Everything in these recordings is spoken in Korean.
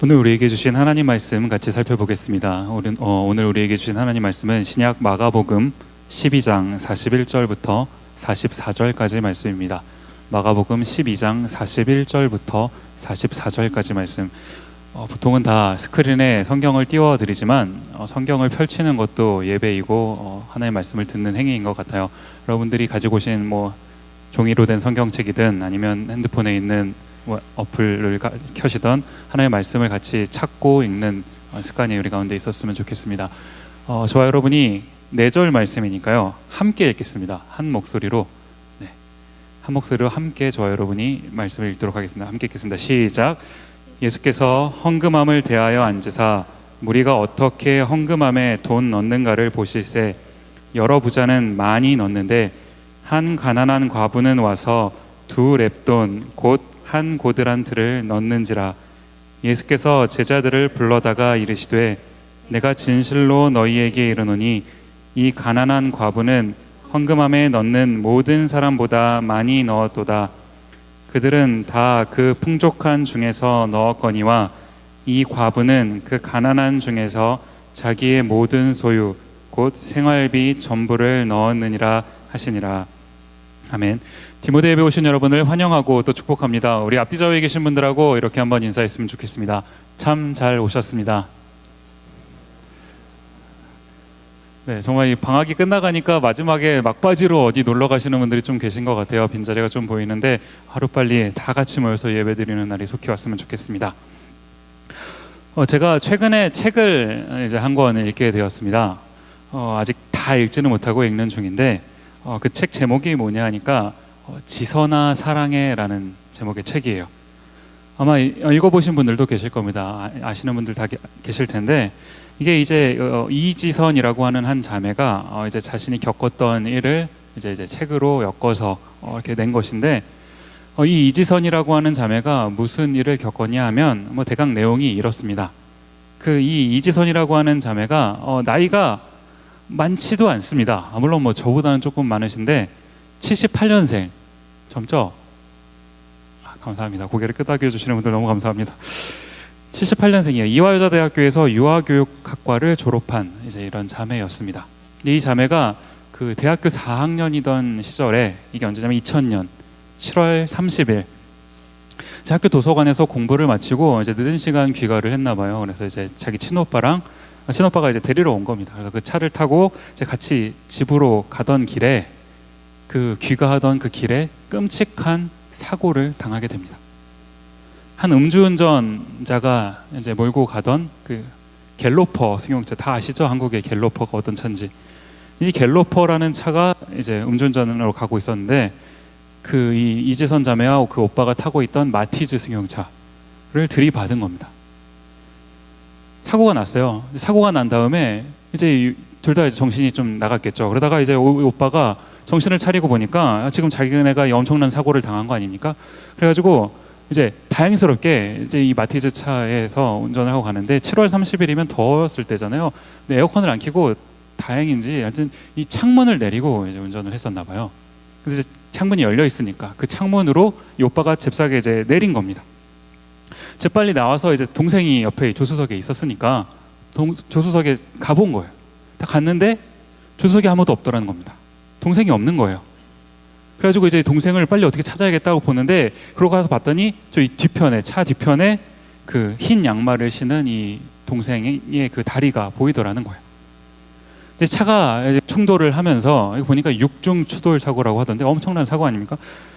오늘 우리에게 주신 하나님 말씀 같이 살펴보겠습니다. 오늘 우리에게 주신 하나님 말씀은 신약 마가복음 12장 41절부터 44절까지 말씀입니다. 마가복음 12장 41절부터 44절까지 말씀. 보통은 다 스크린에 성경을 띄워드리지만 성경을 펼치는 것도 예배이고 하나님의 말씀을 듣는 행위인 것 같아요. 여러분들이 가지고 오신 종이로 된 성경책이든 아니면 핸드폰에 있는 어플을 켜시던 하나님의 말씀을 같이 찾고 읽는 습관이 우리 가운데 있었으면 좋겠습니다. 저와 여러분이 4절 말씀이니까요, 함께 읽겠습니다. 한 목소리로 함께 저와 여러분이 말씀을 읽도록 하겠습니다. 함께 읽겠습니다. 시작. 예수께서 헌금함을 대하여 앉으사 무리가 어떻게 헌금함에 돈 넣는가를 보실세 여러 부자는 많이 넣는데 한 가난한 과부는 와서 2렙돈 곧 한 고드란트를 넣는지라. 예수께서 제자들을 불러다가 이르시되 내가 진실로 너희에게 이르노니 이 가난한 과부는 헌금함에 넣는 모든 사람보다 많이 넣었도다. 그들은 다 그 풍족한 중에서 넣었거니와 이 과부는 그 가난한 중에서 자기의 모든 소유 곧 생활비 전부를 넣었느니라 하시니라. 아멘. 디모데에 오신 여러분을 환영하고 또 축복합니다. 우리 앞뒤 좌우에 계신 분들하고 이렇게 한번 인사했으면 좋겠습니다. 참 잘 오셨습니다. 네, 정말 이 방학이 끝나가니까 마지막에 막바지로 어디 놀러 가시는 분들이 좀 계신 것 같아요. 빈자리가 좀 보이는데 하루빨리 다 같이 모여서 예배드리는 날이 속히 왔으면 좋겠습니다. 제가 최근에 책을 이제 한 권 읽게 되었습니다. 아직 다 읽지는 못하고 읽는 중인데 그 책 제목이 뭐냐 하니까 지선아 사랑해라는 제목의 책이에요. 아마 읽어보신 분들도 계실 겁니다. 아시는 분들 다 계실 텐데 이게 이제 이지선이라고 하는 한 자매가 이제 자신이 겪었던 일을 이제 책으로 엮어서 이렇게 낸 것인데 이 이지선이라고 하는 자매가 무슨 일을 겪었냐 하면 대강 내용이 이렇습니다. 이 이지선이라고 하는 자매가 나이가 많지도 않습니다. 물론 저보다는 조금 많으신데 78년생 젊죠? 감사합니다. 고개를 끄덕여 주시는 분들 너무 감사합니다. 78년생이에요. 이화여자대학교에서 유아교육학과를 졸업한 이제 이런 자매였습니다. 이 자매가 그 대학교 4학년이던 시절에 이게 언제냐면 2000년 7월 30일 학교 도서관에서 공부를 마치고 이제 늦은 시간 귀가를 했나 봐요. 그래서 이제 자기 친오빠가 이제 데리러 온 겁니다. 그래서 그 차를 타고 이제 같이 집으로 가던 길에 귀가하던 그 길에 끔찍한 사고를 당하게 됩니다. 한 음주운전자가 이제 몰고 가던 그 갤로퍼 승용차, 다 아시죠? 한국의 갤로퍼가 어떤 차인지. 이 갤로퍼라는 차가 이제 음주운전으로 가고 있었는데 이 이지선 자매와 그 오빠가 타고 있던 마티즈 승용차를 들이받은 겁니다. 사고가 났어요. 사고가 난 다음에 이제 둘 다 정신이 좀 나갔겠죠. 그러다가 이제 오빠가 정신을 차리고 보니까 지금 자기네가 엄청난 사고를 당한 거 아닙니까? 그래가지고 이제 다행스럽게 이제 이 마티즈 차에서 운전을 하고 가는데 7월 30일이면 더웠을 때잖아요. 근데 에어컨을 안 켜고 다행인지 하여튼 이 창문을 내리고 이제 운전을 했었나 봐요. 그래서 이제 창문이 열려 있으니까 그 창문으로 이 오빠가 잽싸게 이제 내린 겁니다. 재빨리 나와서 이제 동생이 옆에 조수석에 있었으니까 조수석에 가본 거예요. 딱 갔는데 조수석에 아무도 없더라는 겁니다. 동생이 없는 거예요. 그래가지고 이제 동생을 빨리 어떻게 찾아야겠다고 보는데 그러고 가서 봤더니 저 차 뒤편에 그 흰 양말을 신은 이 동생의 그 다리가 보이더라는 거예요. 이제 차가 이제 충돌을 하면서 보니까 6중 추돌 사고라고 하던데 엄청난 사고 아닙니까?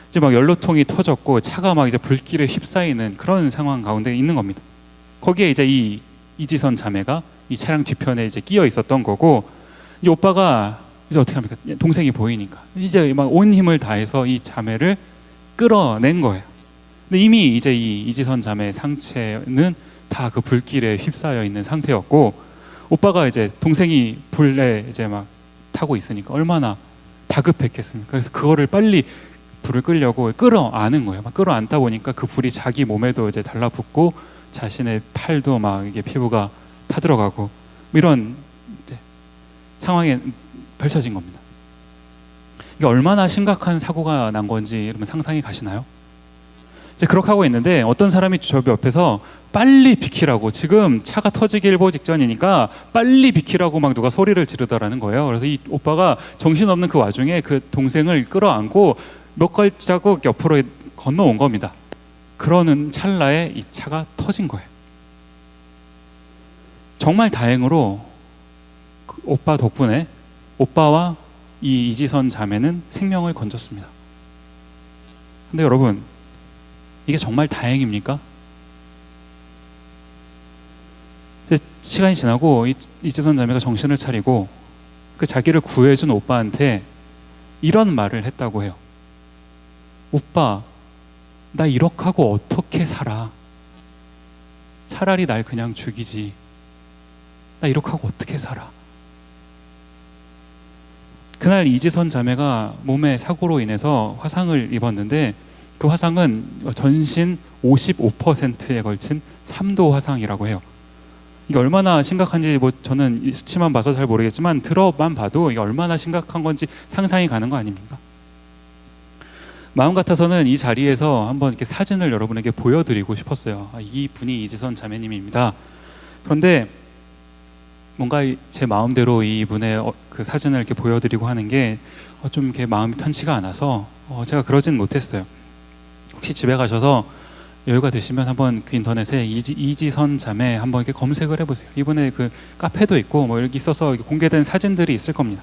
이제 연료통이 터졌고 차가 이제 불길에 휩싸이는 그런 상황 가운데 있는 겁니다. 거기에 이제 이 이지선 자매가 이 차량 뒤편에 이제 끼어 있었던 거고, 이 오빠가 이제 어떻게 합니까? 동생이 보이니까 이제 온 힘을 다해서 이 자매를 끌어낸 거예요. 근데 이미 이제 이 이지선 자매의 상체는 다 그 불길에 휩싸여 있는 상태였고, 오빠가 이제 동생이 불에 이제 타고 있으니까 얼마나 다급했겠습니까? 그래서 그거를 빨리 불을 끌려고 끌어안은 거예요. 끌어안다 보니까 그 불이 자기 몸에도 이제 달라붙고 자신의 팔도 이게 피부가 타들어가고 이런 이제 상황에 펼쳐진 겁니다. 이게 얼마나 심각한 사고가 난 건지 여러분 상상이 가시나요? 이제 그렇게 하고 있는데 어떤 사람이 저 옆에서 빨리 비키라고, 지금 차가 터지기 일보 직전이니까 빨리 비키라고 막 누가 소리를 지르더라는 거예요. 그래서 이 오빠가 정신없는 그 와중에 그 동생을 끌어안고 몇 발자국 옆으로 건너온 겁니다. 그러는 찰나에 이 차가 터진 거예요. 정말 다행으로 그 오빠 덕분에 오빠와 이 이지선 자매는 생명을 건졌습니다. 근데 여러분, 이게 정말 다행입니까? 시간이 지나고 이지선 자매가 정신을 차리고 그 자기를 구해준 오빠한테 이런 말을 했다고 해요. 오빠, 나 이렇게 하고 어떻게 살아? 차라리 날 그냥 죽이지. 나 이렇게 하고 어떻게 살아? 그날 이지선 자매가 몸에 사고로 인해서 화상을 입었는데 그 화상은 전신 55%에 걸친 3도 화상이라고 해요. 이게 얼마나 심각한지 뭐 저는 이 수치만 봐서 잘 모르겠지만 들어만 봐도 이게 얼마나 심각한 건지 상상이 가는 거 아닙니까? 마음 같아서는 이 자리에서 한번 이렇게 사진을 여러분에게 보여드리고 싶었어요. 이 분이 이지선 자매님입니다. 그런데 뭔가 제 마음대로 이분의 그 사진을 이렇게 보여드리고 하는 게 좀 이렇게 마음이 편치가 않아서 제가 그러진 못했어요. 혹시 집에 가셔서 여유가 되시면 한번 그 인터넷에 이지선 자매 한번 이렇게 검색을 해보세요. 이분의 그 카페도 있고 뭐 이렇게 있어서 공개된 사진들이 있을 겁니다.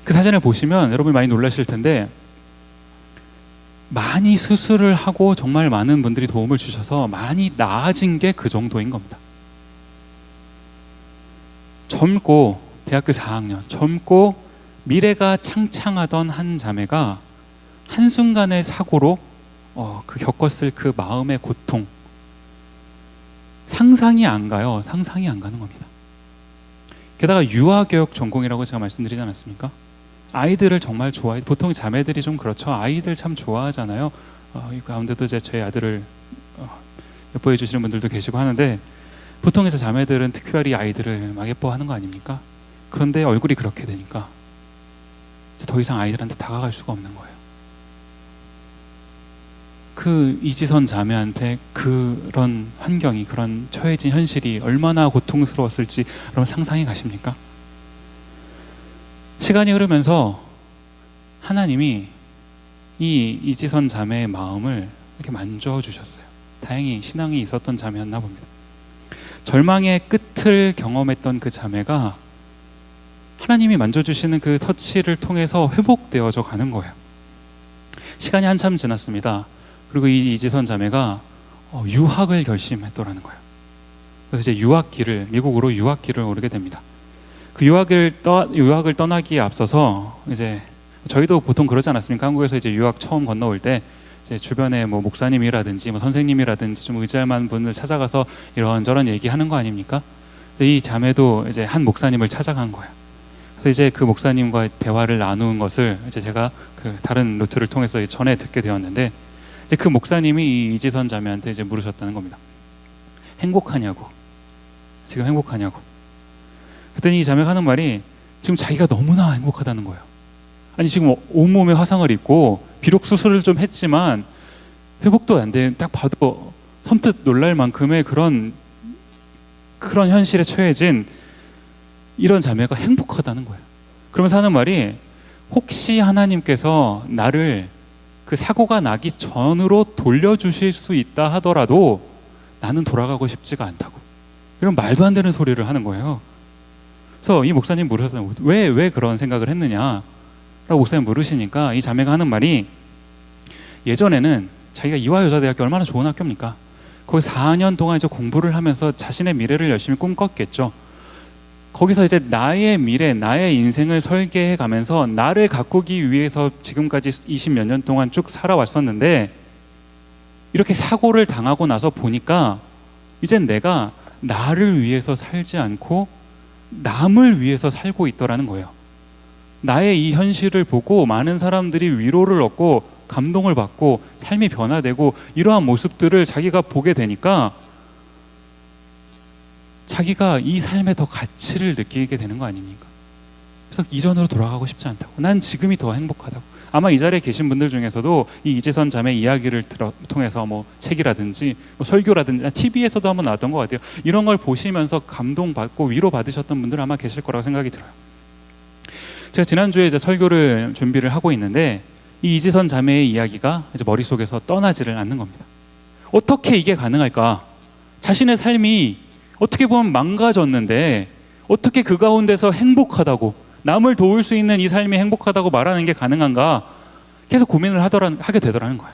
그 사진을 보시면 여러분이 많이 놀라실 텐데 많이 수술을 하고 정말 많은 분들이 도움을 주셔서 많이 나아진 게 그 정도인 겁니다. 젊고 대학교 4학년 젊고 미래가 창창하던 한 자매가 한순간의 사고로 그 겪었을 그 마음의 고통, 상상이 안 가요. 상상이 안 가는 겁니다. 게다가 유아교육 전공이라고 제가 말씀드리지 않았습니까? 아이들을 정말 좋아해. 보통 자매들이 좀 그렇죠. 아이들 참 좋아하잖아요. 이 가운데도 제 아들을 예뻐해 주시는 분들도 계시고 하는데 보통 이제 자매들은 특별히 아이들을 막 예뻐하는 거 아닙니까? 그런데 얼굴이 그렇게 되니까 더 이상 아이들한테 다가갈 수가 없는 거예요. 그 이지선 자매한테 그런 환경이, 그런 처해진 현실이 얼마나 고통스러웠을지 여러분 상상이 가십니까? 시간이 흐르면서 하나님이 이 이지선 자매의 마음을 이렇게 만져주셨어요. 다행히 신앙이 있었던 자매였나 봅니다. 절망의 끝을 경험했던 그 자매가 하나님이 만져주시는 그 터치를 통해서 회복되어져 가는 거예요. 시간이 한참 지났습니다. 그리고 이 이지선 자매가 유학을 결심했더라는 거예요. 그래서 이제 미국으로 유학길을 오르게 됩니다. 그 유학을 떠나기에 앞서서 이제 저희도 보통 그러지 않았습니까? 한국에서 이제 유학 처음 건너올 때 이제 주변에 뭐 목사님이라든지 뭐 선생님이라든지 좀 의지할 만한 분을 찾아가서 이런저런 얘기하는 거 아닙니까? 이 자매도 이제 한 목사님을 찾아간 거예요. 그래서 이제 그 목사님과 대화를 나누는 것을 이제 제가 그 다른 루트를 통해서 전에 듣게 되었는데 이제 그 목사님이 이 이지선 자매한테 이제 물으셨다는 겁니다. 행복하냐고. 지금 행복하냐고. 그랬더니 이 자매가 하는 말이 지금 자기가 너무나 행복하다는 거예요. 아니 지금 온몸에 화상을 입고 비록 수술을 좀 했지만 회복도 안 돼. 딱 봐도 섬뜩 놀랄 만큼의 그런 현실에 처해진 이런 자매가 행복하다는 거예요. 그러면서 하는 말이 혹시 하나님께서 나를 그 사고가 나기 전으로 돌려주실 수 있다 하더라도 나는 돌아가고 싶지가 않다고. 이런 말도 안 되는 소리를 하는 거예요. 그래서 이 목사님 물으셨어요. 왜 그런 생각을 했느냐 라고 목사님 물으시니까 이 자매가 하는 말이 예전에는 자기가 이화여자대학교 얼마나 좋은 학교입니까? 거기 4년 동안 이제 공부를 하면서 자신의 미래를 열심히 꿈꿨겠죠. 거기서 이제 나의 미래, 나의 인생을 설계해 가면서 나를 가꾸기 위해서 지금까지 20몇 년 동안 쭉 살아왔었는데 이렇게 사고를 당하고 나서 보니까 이젠 내가 나를 위해서 살지 않고 남을 위해서 살고 있더라는 거예요. 나의 이 현실을 보고 많은 사람들이 위로를 얻고 감동을 받고 삶이 변화되고 이러한 모습들을 자기가 보게 되니까 자기가 이 삶에 더 가치를 느끼게 되는 거 아닙니까? 그래서 이전으로 돌아가고 싶지 않다고. 난 지금이 더 행복하다고. 아마 이 자리에 계신 분들 중에서도 이 이재선 자매 이야기를 통해서 뭐 책이라든지 뭐 설교라든지 TV에서도 한번 나왔던 것 같아요. 이런 걸 보시면서 감동받고 위로받으셨던 분들 아마 계실 거라고 생각이 들어요. 제가 지난주에 이제 설교를 준비를 하고 있는데 이 이재선 자매의 이야기가 이제 머릿속에서 떠나지를 않는 겁니다. 어떻게 이게 가능할까? 자신의 삶이 어떻게 보면 망가졌는데 어떻게 그 가운데서 행복하다고, 남을 도울 수 있는 이 삶이 행복하다고 말하는 게 가능한가? 계속 고민을 하게 되더라는 거예요.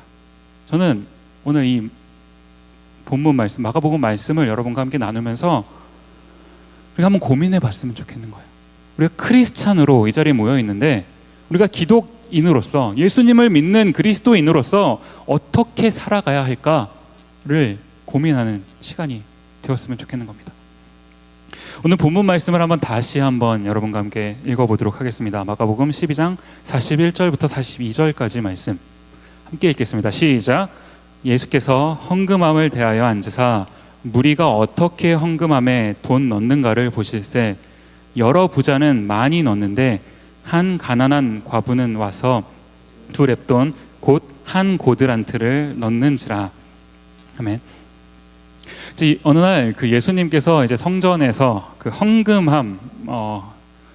저는 오늘 이 본문 말씀, 마가복음 말씀을 여러분과 함께 나누면서 우리가 한번 고민해 봤으면 좋겠는 거예요. 우리가 크리스찬으로 이 자리에 모여 있는데 우리가 기독인으로서, 예수님을 믿는 그리스도인으로서 어떻게 살아가야 할까를 고민하는 시간이 되었으면 좋겠는 겁니다. 오늘 본문 말씀을 다시 한번 여러분과 함께 읽어보도록 하겠습니다. 마가복음 12장 41절부터 42절까지 말씀 함께 읽겠습니다. 시작. 예수께서 헌금함을 대하여 앉으사 무리가 어떻게 헌금함에 돈 넣는가를 보실세 여러 부자는 많이 넣는데 한 가난한 과부는 와서 2렙돈 곧 한 고드란트를 넣는지라. 아멘. 어느 날 그 예수님께서 이제 성전에서 그 헌금함,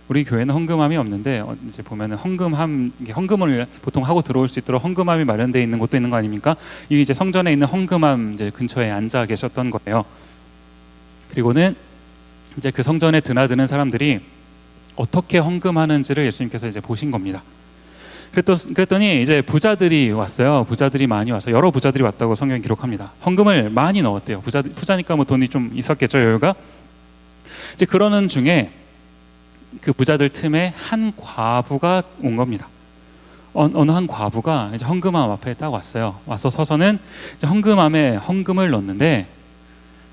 우리 교회는 헌금함이 없는데 이제 보면은 헌금을 보통 하고 들어올 수 있도록 헌금함이 마련되어 있는 곳도 있는 거 아닙니까? 이 이제 성전에 있는 헌금함 이제 근처에 앉아 계셨던 거예요. 그리고는 이제 그 성전에 드나드는 사람들이 어떻게 헌금하는지를 예수님께서 이제 보신 겁니다. 그랬더니 이제 부자들이 왔어요. 부자들이 많이 와서 여러 부자들이 왔다고 성경이 기록합니다. 헌금을 많이 넣었대요. 부자니까 뭐 돈이 좀 있었겠죠, 여유가. 이제 그러는 중에 그 부자들 틈에 한 과부가 온 겁니다. 어느 한 과부가 이제 헌금함 앞에 딱 왔어요. 와서 서서는 이제 헌금함에 헌금을 넣는데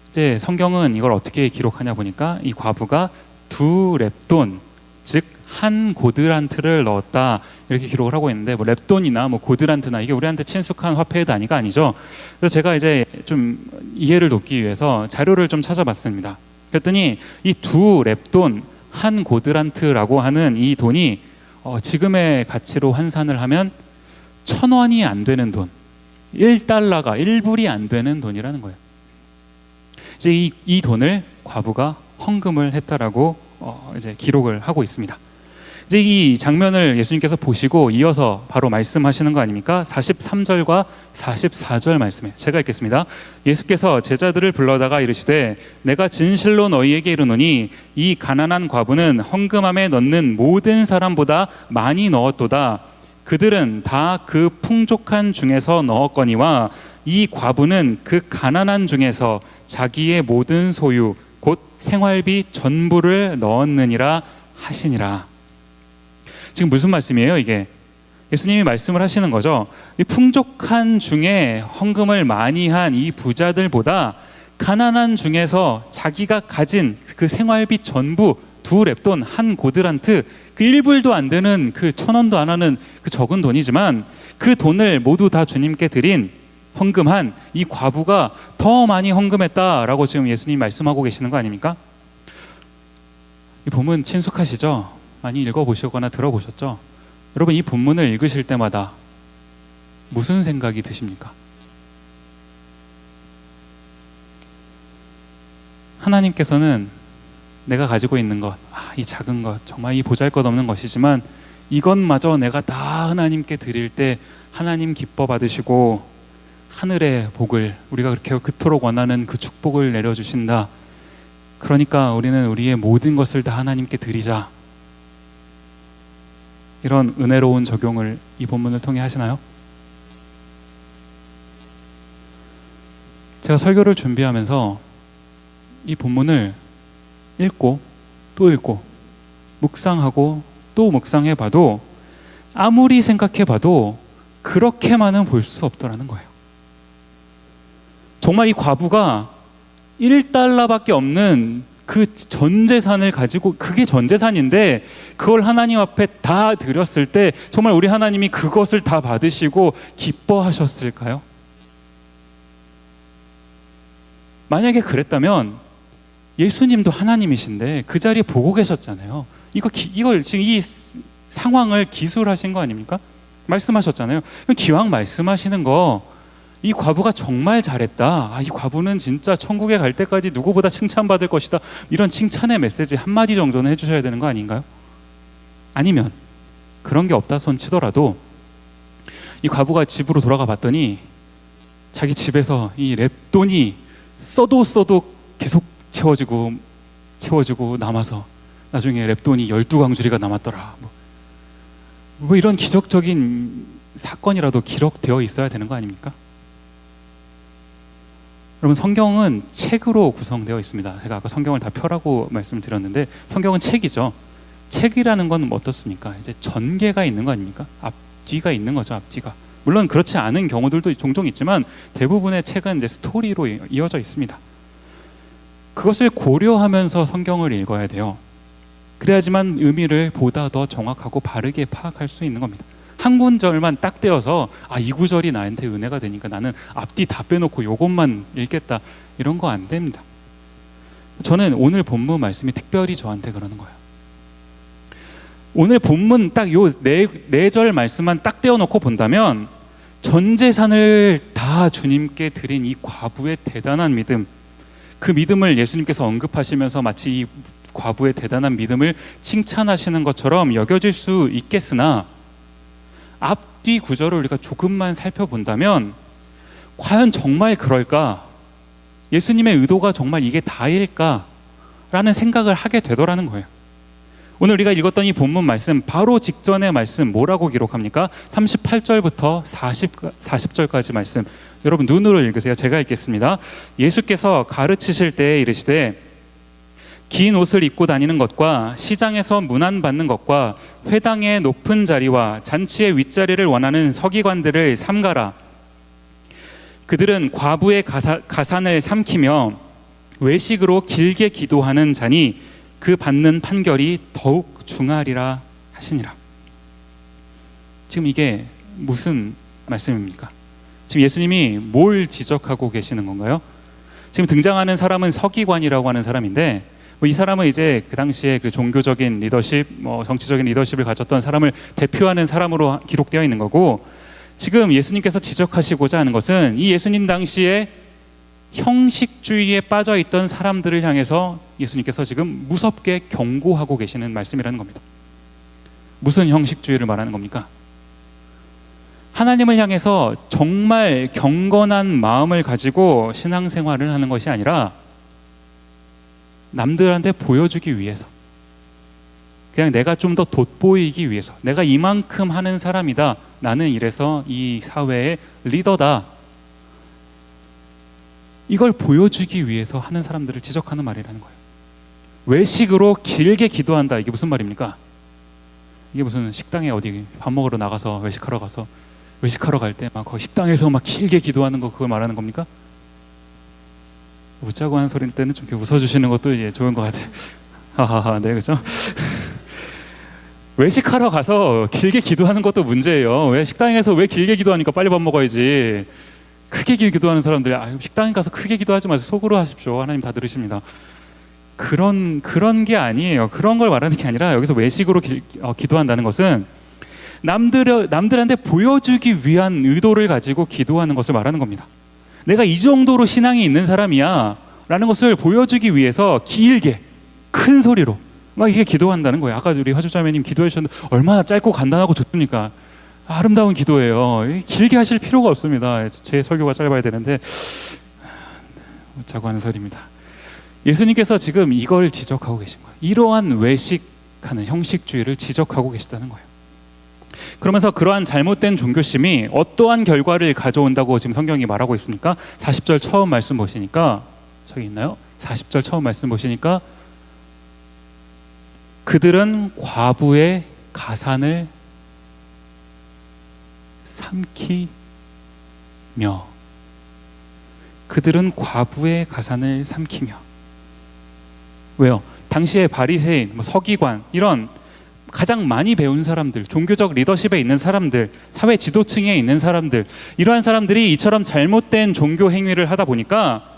이제 성경은 이걸 어떻게 기록하냐 보니까 이 과부가 2렙돈, 즉 한 고드란트를 넣었다 이렇게 기록을 하고 있는데 뭐 렙돈이나 뭐 고드란트나 이게 우리한테 친숙한 화폐의 단위가 아니죠. 그래서 제가 이제 좀 이해를 돕기 위해서 자료를 좀 찾아봤습니다. 그랬더니 이 2렙돈 한 고드란트라고 하는 이 돈이 지금의 가치로 환산을 하면 1,000원이 안 되는 돈, 1달러가 1불이 안 되는 돈이라는 거예요. 이제 이 돈을 과부가 헌금을 했다라고 이제 기록을 하고 있습니다. 이제 이 장면을 예수님께서 보시고 이어서 바로 말씀하시는 거 아닙니까? 43절과 44절 말씀에 제가 읽겠습니다. 예수께서 제자들을 불러다가 이르시되 내가 진실로 너희에게 이르노니 이 가난한 과부는 헌금함에 넣는 모든 사람보다 많이 넣었도다. 그들은 다 그 풍족한 중에서 넣었거니와 이 과부는 그 가난한 중에서 자기의 모든 소유 곧 생활비 전부를 넣었느니라 하시니라. 지금 무슨 말씀이에요 이게? 예수님이 말씀을 하시는 거죠. 이 풍족한 중에 헌금을 많이 한 이 부자들보다 가난한 중에서 자기가 가진 그 생활비 전부 2렙돈 한 고드란트, 그 1불도 안 되는 그 1,000원도 안 하는 그 적은 돈이지만 그 돈을 모두 다 주님께 드린 헌금한 이 과부가 더 많이 헌금했다라고 지금 예수님이 말씀하고 계시는 거 아닙니까? 이 본문 친숙하시죠? 많이 읽어보시거나 들어보셨죠? 여러분 이 본문을 읽으실 때마다 무슨 생각이 드십니까? 하나님께서는 내가 가지고 있는 것, 이 작은 것, 정말 이 보잘것없는 것이지만 이것마저 내가 다 하나님께 드릴 때 하나님 기뻐 받으시고 하늘의 복을, 우리가 그렇게 그토록 원하는 그 축복을 내려주신다. 그러니까 우리는 우리의 모든 것을 다 하나님께 드리자. 이런 은혜로운 적용을 이 본문을 통해 하시나요? 제가 설교를 준비하면서 이 본문을 읽고 또 읽고 묵상하고 또 묵상해 봐도 아무리 생각해 봐도 그렇게만은 볼 수 없더라는 거예요. 정말 이 과부가 1달러밖에 없는 그 전 재산을 가지고, 그게 전 재산인데 그걸 하나님 앞에 다 드렸을 때 정말 우리 하나님이 그것을 다 받으시고 기뻐하셨을까요? 만약에 그랬다면 예수님도 하나님이신데 그 자리에 보고 계셨잖아요. 이걸 지금 이 상황을 기술하신 거 아닙니까? 말씀하셨잖아요. 기왕 말씀하시는 거, 이 과부가 정말 잘했다. 이 과부는 진짜 천국에 갈 때까지 누구보다 칭찬받을 것이다. 이런 칭찬의 메시지 한마디 정도는 해주셔야 되는 거 아닌가요? 아니면 그런 게 없다 손 치더라도 이 과부가 집으로 돌아가 봤더니 자기 집에서 이 랩돈이 써도 계속 채워지고 남아서 나중에 랩돈이 12광주리가 남았더라. 뭐 이런 기적적인 사건이라도 기록되어 있어야 되는 거 아닙니까? 여러분, 성경은 책으로 구성되어 있습니다. 제가 아까 성경을 다 펴라고 말씀드렸는데 성경은 책이죠. 책이라는 건 어떻습니까? 이제 전개가 있는 거 아닙니까? 앞뒤가 있는 거죠. 앞뒤가. 물론 그렇지 않은 경우들도 종종 있지만 대부분의 책은 이제 스토리로 이어져 있습니다. 그것을 고려하면서 성경을 읽어야 돼요. 그래야지만 의미를 보다 더 정확하고 바르게 파악할 수 있는 겁니다. 한 구절만 딱 떼어서 이 구절이 나한테 은혜가 되니까 나는 앞뒤 다 빼놓고 요것만 읽겠다, 이런 거 안 됩니다. 저는 오늘 본문 말씀이 특별히 저한테 그러는 거예요. 오늘 본문 딱 요 네 절 말씀만 딱 떼어놓고 본다면 전 재산을 다 주님께 드린 이 과부의 대단한 믿음, 그 믿음을 예수님께서 언급하시면서 마치 이 과부의 대단한 믿음을 칭찬하시는 것처럼 여겨질 수 있겠으나 앞뒤 구절을 우리가 조금만 살펴본다면 과연 정말 그럴까? 예수님의 의도가 정말 이게 다일까? 라는 생각을 하게 되더라는 거예요. 오늘 우리가 읽었던 이 본문 말씀 바로 직전의 말씀 뭐라고 기록합니까? 38절부터 40절까지 말씀, 여러분 눈으로 읽으세요. 제가 읽겠습니다. 예수께서 가르치실 때에 이르시되 긴 옷을 입고 다니는 것과 시장에서 문안받는 것과 회당의 높은 자리와 잔치의 윗자리를 원하는 서기관들을 삼가라. 그들은 과부의 가산을 삼키며 외식으로 길게 기도하는 자니 그 받는 판결이 더욱 중하리라 하시니라. 지금 이게 무슨 말씀입니까? 지금 예수님이 뭘 지적하고 계시는 건가요? 지금 등장하는 사람은 서기관이라고 하는 사람인데 이 사람은 이제 그 당시에 그 종교적인 리더십, 정치적인 리더십을 가졌던 사람을 대표하는 사람으로 기록되어 있는 거고, 지금 예수님께서 지적하시고자 하는 것은 이 예수님 당시에 형식주의에 빠져 있던 사람들을 향해서 예수님께서 지금 무섭게 경고하고 계시는 말씀이라는 겁니다. 무슨 형식주의를 말하는 겁니까? 하나님을 향해서 정말 경건한 마음을 가지고 신앙생활을 하는 것이 아니라 남들한테 보여주기 위해서, 그냥 내가 좀 더 돋보이기 위해서, 내가 이만큼 하는 사람이다, 나는 이래서 이 사회의 리더다, 이걸 보여주기 위해서 하는 사람들을 지적하는 말이라는 거예요. 외식으로 길게 기도한다, 이게 무슨 말입니까? 이게 무슨 식당에 어디 밥 먹으러 나가서 외식하러 갈 때 막 거기 식당에서 막 길게 기도하는 거, 그걸 말하는 겁니까? 웃자고 하는 소리 때는 좀 이렇게 웃어주시는 것도 이제 좋은 것 같아요. 하하하, 네, 그죠? 외식하러 가서 길게 기도하는 것도 문제예요. 왜 식당에서 왜 길게 기도하니까 빨리 밥 먹어야지. 크게 기도하는 사람들이 식당에 가서 크게 기도하지 마세요. 속으로 하십시오. 하나님 다 들으십니다. 그런 게 아니에요. 그런 걸 말하는 게 아니라 여기서 외식으로 기도한다는 것은 남들한테 보여주기 위한 의도를 가지고 기도하는 것을 말하는 겁니다. 내가 이 정도로 신앙이 있는 사람이야 라는 것을 보여주기 위해서 길게 큰 소리로 막 이게 기도한다는 거예요. 아까 우리 화주자매님 기도해 주셨는데 얼마나 짧고 간단하고 좋습니까? 아름다운 기도예요. 길게 하실 필요가 없습니다. 제 설교가 짧아야 되는데 웃자고 하는 소리입니다. 예수님께서 지금 이걸 지적하고 계신 거예요. 이러한 외식하는 형식주의를 지적하고 계시다는 거예요. 그러면서 그러한 잘못된 종교심이 어떠한 결과를 가져온다고 지금 성경이 말하고 있습니까? 40절 처음 말씀 보시니까, 저기 있나요? 40절 처음 말씀 보시니까 그들은 과부의 가산을 삼키며, 그들은 과부의 가산을 삼키며. 왜요? 당시에 바리새인, 서기관, 이런 가장 많이 배운 사람들, 종교적 리더십에 있는 사람들, 사회 지도층에 있는 사람들, 이러한 사람들이 이처럼 잘못된 종교 행위를 하다 보니까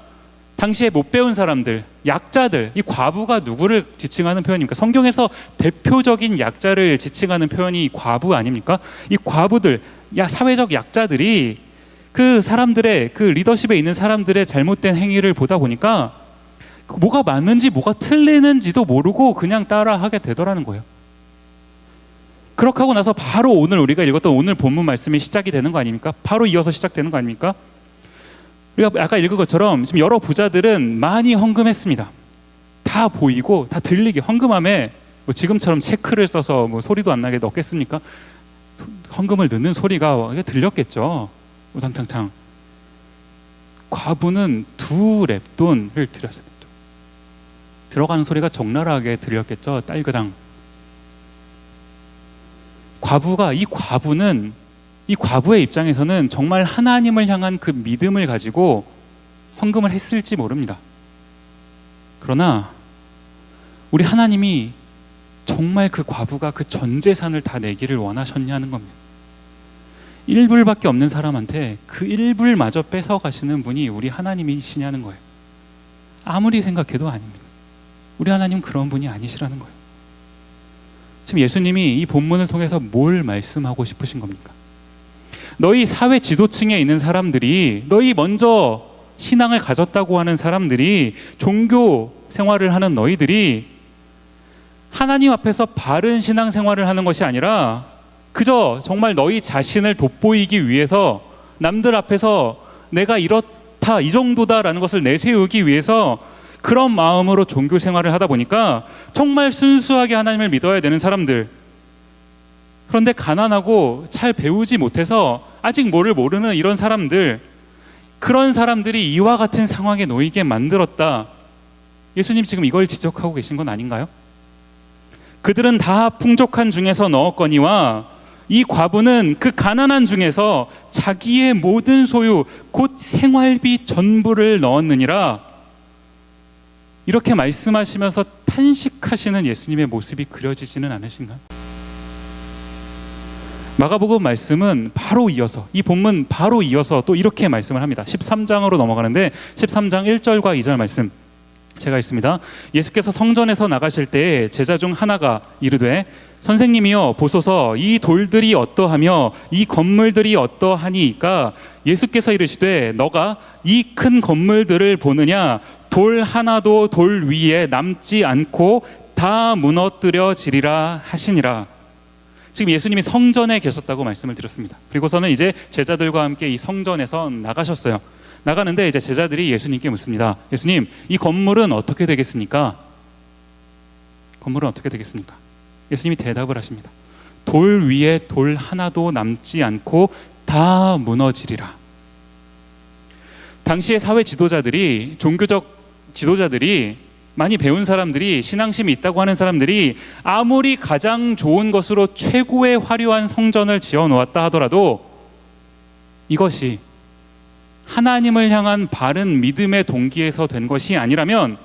당시에 못 배운 사람들, 약자들, 이 과부가 누구를 지칭하는 표현입니까? 성경에서 대표적인 약자를 지칭하는 표현이 과부 아닙니까? 이 과부들, 사회적 약자들이 그 사람들의, 그 리더십에 있는 사람들의 잘못된 행위를 보다 보니까 뭐가 맞는지 뭐가 틀리는지도 모르고 그냥 따라하게 되더라는 거예요. 그렇게 하고 나서 바로 오늘 우리가 읽었던 오늘 본문 말씀이 시작이 되는 거 아닙니까? 바로 이어서 시작되는 거 아닙니까? 우리가 아까 읽은 것처럼 지금 여러 부자들은 많이 헌금했습니다. 다 보이고 다 들리게, 헌금함에 뭐 지금처럼 체크를 써서 뭐 소리도 안 나게 넣겠습니까? 헌금을 넣는 소리가 들렸겠죠. 우상창창. 과부는 2렙돈을 드렸어요. 들어가는 소리가 적나라하게 들렸겠죠. 딸그당. 이 과부의 입장에서는 정말 하나님을 향한 그 믿음을 가지고 헌금을 했을지 모릅니다. 그러나 우리 하나님이 정말 그 과부가 그 전 재산을 다 내기를 원하셨냐는 겁니다. 1불밖에 없는 사람한테 그 1불마저 뺏어가시는 분이 우리 하나님이시냐는 거예요. 아무리 생각해도 아닙니다. 우리 하나님 그런 분이 아니시라는 거예요. 지금 예수님이 이 본문을 통해서 뭘 말씀하고 싶으신 겁니까? 너희 사회 지도층에 있는 사람들이, 너희 먼저 신앙을 가졌다고 하는 사람들이, 종교 생활을 하는 너희들이 하나님 앞에서 바른 신앙 생활을 하는 것이 아니라 그저 정말 너희 자신을 돋보이기 위해서, 남들 앞에서 내가 이렇다, 이 정도다라는 것을 내세우기 위해서 그런 마음으로 종교 생활을 하다 보니까 정말 순수하게 하나님을 믿어야 되는 사람들, 그런데 가난하고 잘 배우지 못해서 아직 뭐를 모르는 이런 사람들, 그런 사람들이 이와 같은 상황에 놓이게 만들었다. 예수님 지금 이걸 지적하고 계신 건 아닌가요? 그들은 다 풍족한 중에서 넣었거니와 이 과부는 그 가난한 중에서 자기의 모든 소유 곧 생활비 전부를 넣었느니라. 이렇게 말씀하시면서 탄식하시는 예수님의 모습이 그려지지는 않으신가요? 마가복음 말씀은 바로 이어서, 이 본문 바로 이어서 또 이렇게 말씀을 합니다. 13장으로 넘어가는데 13장 1절과 2절 말씀 제가 읽습니다. 예수께서 성전에서 나가실 때 제자 중 하나가 이르되 선생님이여 보소서 이 돌들이 어떠하며 이 건물들이 어떠하니까 예수께서 이르시되 너가 이 큰 건물들을 보느냐 돌 하나도 돌 위에 남지 않고 다 무너뜨려지리라 하시니라. 지금 예수님이 성전에 계셨다고 말씀을 드렸습니다. 그리고서는 이제 제자들과 함께 이 성전에서 나가셨어요. 나가는데 이제 제자들이 예수님께 묻습니다. 예수님, 이 건물은 어떻게 되겠습니까? 건물은 어떻게 되겠습니까? 예수님이 대답을 하십니다. 돌 위에 돌 하나도 남지 않고 다 무너지리라. 당시의 사회 지도자들이, 종교적 지도자들이, 많이 배운 사람들이, 신앙심이 있다고 하는 사람들이 아무리 가장 좋은 것으로 최고의 화려한 성전을 지어 놓았다 하더라도 이것이 하나님을 향한 바른 믿음의 동기에서 된 것이 아니라면,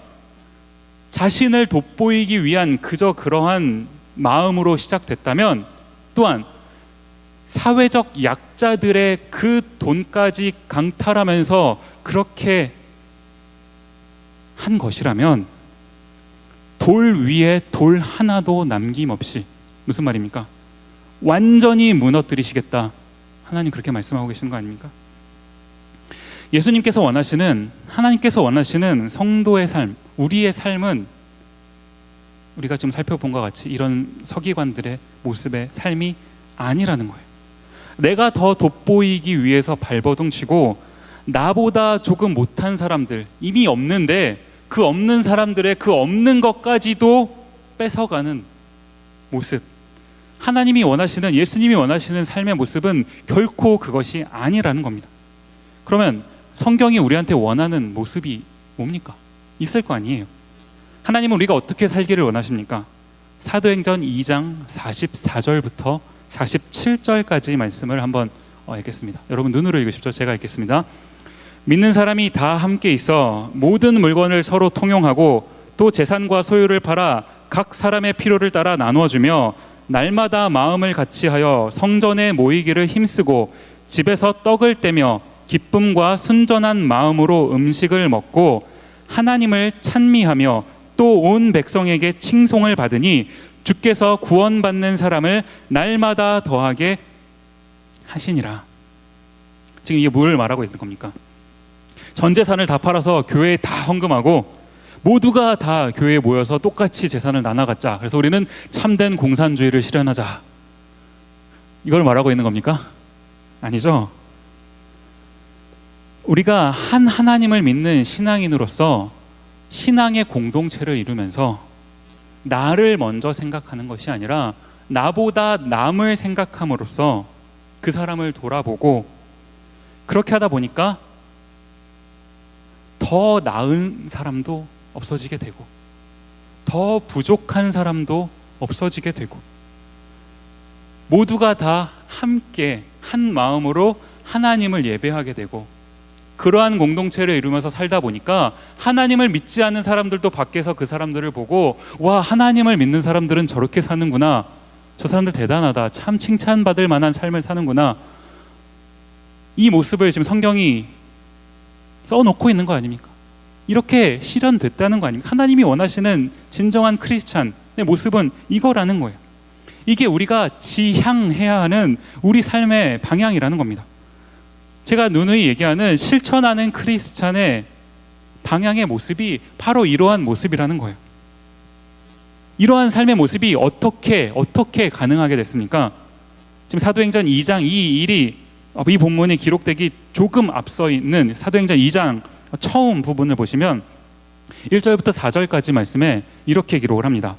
자신을 돋보이기 위한 그저 그러한 마음으로 시작됐다면, 또한 사회적 약자들의 그 돈까지 강탈하면서 그렇게 한 것이라면 돌 위에 돌 하나도 남김없이, 무슨 말입니까? 완전히 무너뜨리시겠다. 하나님 그렇게 말씀하고 계시는 거 아닙니까? 예수님께서 원하시는, 하나님께서 원하시는 성도의 삶, 우리의 삶은 우리가 지금 살펴본 것 같이 이런 서기관들의 모습의 삶이 아니라는 거예요. 내가 더 돋보이기 위해서 발버둥 치고 나보다 조금 못한 사람들, 이미 없는데 그 없는 사람들의 그 없는 것까지도 뺏어가는 모습, 하나님이 원하시는, 예수님이 원하시는 삶의 모습은 결코 그것이 아니라는 겁니다. 그러면 성경이 우리한테 원하는 모습이 뭡니까? 있을 거 아니에요. 하나님은 우리가 어떻게 살기를 원하십니까? 사도행전 2장 44절부터 47절까지 말씀을 한번 읽겠습니다. 여러분 눈으로 읽으십시오. 제가 읽겠습니다. 믿는 사람이 다 함께 있어 모든 물건을 서로 통용하고 또 재산과 소유를 팔아 각 사람의 필요를 따라 나누어 주며 날마다 마음을 같이하여 성전에 모이기를 힘쓰고 집에서 떡을 떼며 기쁨과 순전한 마음으로 음식을 먹고 하나님을 찬미하며 또 온 백성에게 칭송을 받으니 주께서 구원받는 사람을 날마다 더하게 하시니라. 지금 이게 뭘 말하고 있는 겁니까? 전 재산을 다 팔아서 교회에 다 헌금하고 모두가 다 교회에 모여서 똑같이 재산을 나눠 갖자. 그래서 우리는 참된 공산주의를 실현하자. 이걸 말하고 있는 겁니까? 아니죠. 우리가 한 하나님을 믿는 신앙인으로서 신앙의 공동체를 이루면서 나를 먼저 생각하는 것이 아니라 나보다 남을 생각함으로써 그 사람을 돌아보고, 그렇게 하다 보니까 더 나은 사람도 없어지게 되고 더 부족한 사람도 없어지게 되고 모두가 다 함께 한 마음으로 하나님을 예배하게 되고, 그러한 공동체를 이루면서 살다 보니까 하나님을 믿지 않는 사람들도 밖에서 그 사람들을 보고, 와, 하나님을 믿는 사람들은 저렇게 사는구나, 저 사람들 대단하다, 참 칭찬받을 만한 삶을 사는구나, 이 모습을 지금 성경이 써놓고 있는 거 아닙니까? 이렇게 실현됐다는 거 아닙니까? 하나님이 원하시는 진정한 크리스찬의 모습은 이거라는 거예요. 이게 우리가 지향해야 하는 우리 삶의 방향이라는 겁니다. 제가 누누이 얘기하는 실천하는 크리스찬의 방향의 모습이 바로 이러한 모습이라는 거예요. 이러한 삶의 모습이 어떻게 가능하게 됐습니까? 지금 사도행전 2장 1이 이 본문이 기록되기 조금 앞서 있는 사도행전 2장 처음 부분을 보시면 1절부터 4절까지 말씀에 이렇게 기록을 합니다.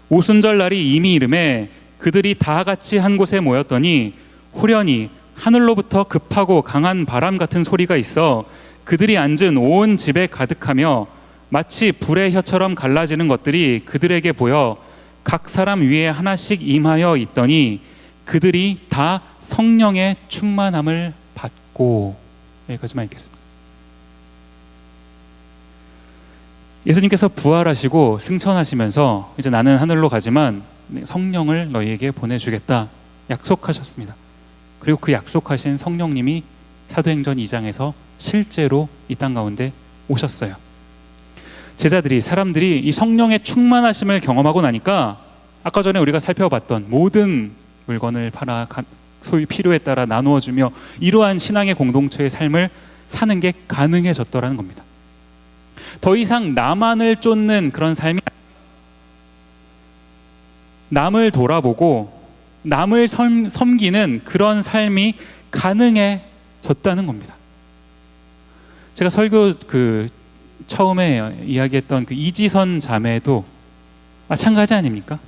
오순절 날이 이미 이름에 그들이 다 같이 한 곳에 모였더니 후련히 하늘로부터 급하고 강한 바람 같은 소리가 있어 그들이 앉은 온 집에 가득하며 마치 불의 혀처럼 갈라지는 것들이 그들에게 보여 각 사람 위에 하나씩 임하여 있더니 그들이 다 성령의 충만함을 받고. 여기까지만 읽겠습니다. 예수님께서 부활하시고 승천하시면서 이제 나는 하늘로 가지만 성령을 너희에게 보내주겠다 약속하셨습니다. 그리고 그 약속하신 성령님이 사도행전 2장에서 실제로 이 땅 가운데 오셨어요. 제자들이, 사람들이 이 성령의 충만하심을 경험하고 나니까 아까 전에 우리가 살펴봤던 모든 물건을 팔아 소유 필요에 따라 나누어주며 이러한 신앙의 공동체의 삶을 사는 게 가능해졌더라는 겁니다. 더 이상 나만을 쫓는 그런 삶이, 남을 돌아보고 남을 섬기는 그런 삶이 가능해졌다는 겁니다. 제가 설교 처음에 이야기했던 그 이지선 자매도 마찬가지 아닙니까?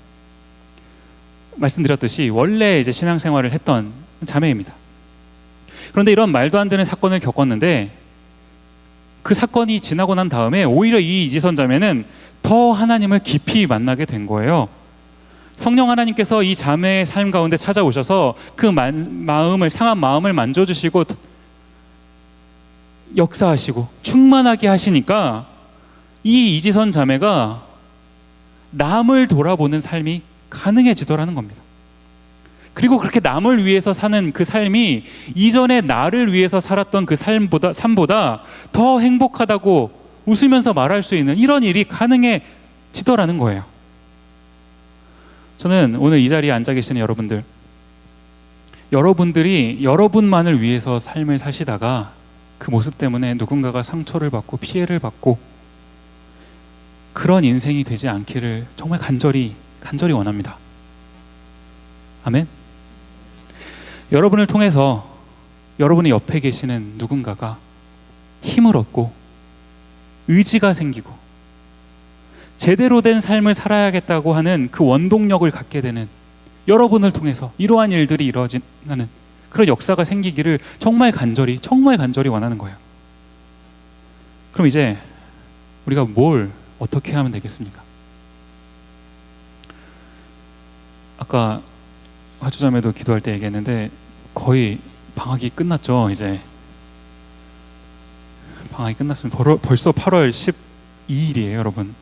말씀드렸듯이 원래 이제 신앙생활을 했던 자매입니다. 그런데 이런 말도 안 되는 사건을 겪었는데 그 사건이 지나고 난 다음에 오히려 이 이지선 자매는 더 하나님을 깊이 만나게 된 거예요. 성령 하나님께서 이 자매의 삶 가운데 찾아오셔서 그 상한 마음을 만져주시고 역사하시고 충만하게 하시니까 이 이지선 자매가 남을 돌아보는 삶이 가능해지더라는 겁니다. 그리고 그렇게 남을 위해서 사는 그 삶이 이전에 나를 위해서 살았던 그 삶보다 더 행복하다고 웃으면서 말할 수 있는 이런 일이 가능해지더라는 거예요. 저는 오늘 이 자리에 앉아 계시는 여러분들이 여러분만을 위해서 삶을 사시다가 그 모습 때문에 누군가가 상처를 받고 피해를 받고 그런 인생이 되지 않기를 정말 간절히 원합니다. 아멘. 여러분을 통해서 여러분의 옆에 계시는 누군가가 힘을 얻고 의지가 생기고 제대로 된 삶을 살아야겠다고 하는 그 원동력을 갖게 되는, 여러분을 통해서 이러한 일들이 이루어지는 그런 역사가 생기기를 정말 간절히 원하는 거예요. 그럼 이제 우리가 어떻게 하면 되겠습니까? 아까 화주자매도 기도할 때 얘기했는데 거의 방학이 끝났죠. 이제 방학이 끝났으면 벌써 8월 12일이에요, 여러분.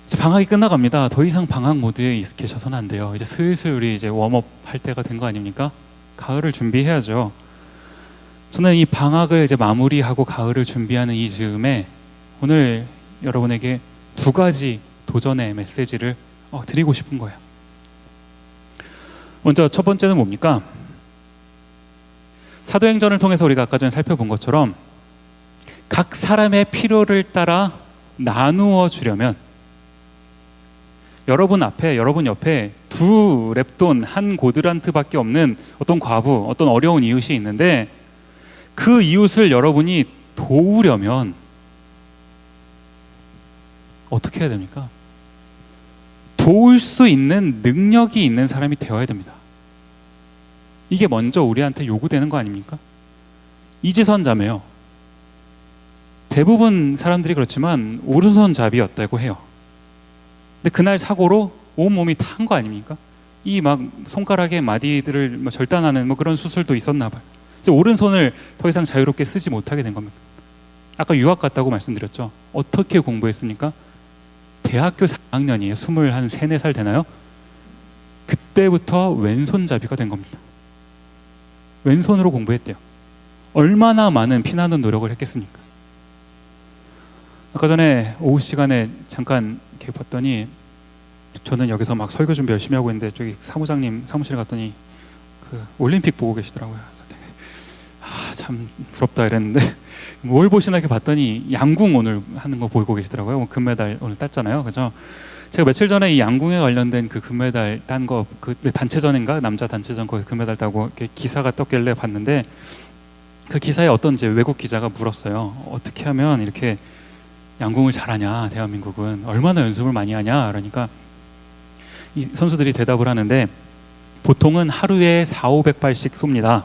이제 방학이 끝나갑니다. 더 이상 방학 모드에 계셔서는 안 돼요. 이제 슬슬 우리 이제 웜업 할 때가 된 거 아닙니까? 가을을 준비해야죠. 저는 이 방학을 이제 마무리하고 가을을 준비하는 이 즈음에 오늘 여러분에게 두 가지 도전의 메시지를 드리고 싶은 거예요. 먼저 첫 번째는 뭡니까? 사도행전을 통해서 우리가 아까 전에 살펴본 것처럼 각 사람의 필요를 따라 나누어 주려면 여러분 옆에 두 렙돈 한 고드란트밖에 없는 어떤 과부, 어떤 어려운 이웃이 있는데 그 이웃을 여러분이 도우려면 어떻게 해야 됩니까? 도울 수 있는 능력이 있는 사람이 되어야 됩니다. 이게 먼저 우리한테 요구되는 거 아닙니까? 이지선 자매요. 대부분 사람들이 그렇지만 오른손잡이였다고 해요. 근데 그날 사고로 온몸이 탄 거 아닙니까? 이 막 손가락의 마디들을 절단하는 그런 수술도 있었나 봐요. 이제 오른손을 더 이상 자유롭게 쓰지 못하게 된 겁니다. 아까 유학 갔다고 말씀드렸죠. 어떻게 공부했습니까? 대학교 4학년이에요. 23-4살 되나요? 그때부터 왼손잡이가 된 겁니다. 왼손으로 공부했대요. 얼마나 많은 피나는 노력을 했겠습니까? 아까 전에 오후 시간에 잠깐 이렇게 봤더니 저는 여기서 막 설교 준비 열심히 하고 있는데 저기 사무장님 사무실에 갔더니 그 올림픽 보고 계시더라고요. 참 부럽다 이랬는데 뭘 보시나 이렇게 봤더니 양궁 오늘 하는 거 보고 계시더라고요. 금메달 오늘 땄잖아요. 그죠? 제가 며칠 전에 이 양궁에 관련된 그 금메달 딴 거 그 단체전인가 남자 단체전 거기서 금메달 따고 이렇게 기사가 떴길래 봤는데 그 기사에 어떤 이제 외국 기자가 물었어요. 어떻게 하면 이렇게 양궁을 잘하냐, 대한민국은 얼마나 연습을 많이 하냐. 그러니까 이 선수들이 대답을 하는데 보통은 하루에 400-500발씩 쏩니다.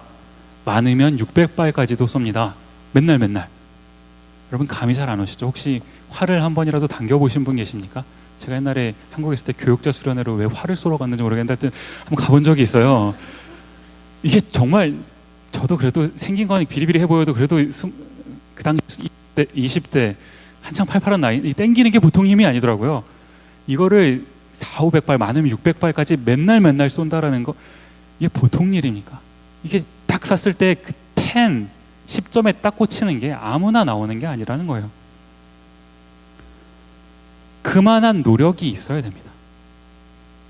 많으면 600발까지도 쏩니다. 맨날. 여러분 감이 잘 안 오시죠? 혹시 활을 한 번이라도 당겨보신 분 계십니까? 제가 옛날에 한국에 있을 때 교육자 수련회로 왜 활을 쏘러 갔는지 모르겠는데 하여튼 한번 가본 적이 있어요. 이게 정말 저도 그래도 생긴 건 비리비리해 보여도 그래도 그 당시 20대 한창 팔팔한 나이 땡기는 게 보통 힘이 아니더라고요. 이거를 400-500발 많으면 600발까지 맨날 쏜다라는 거 이게 보통 일입니까? 이게 딱 쐈을 때 그 10점에 딱 꽂히는 게 아무나 나오는 게 아니라는 거예요. 그만한 노력이 있어야 됩니다.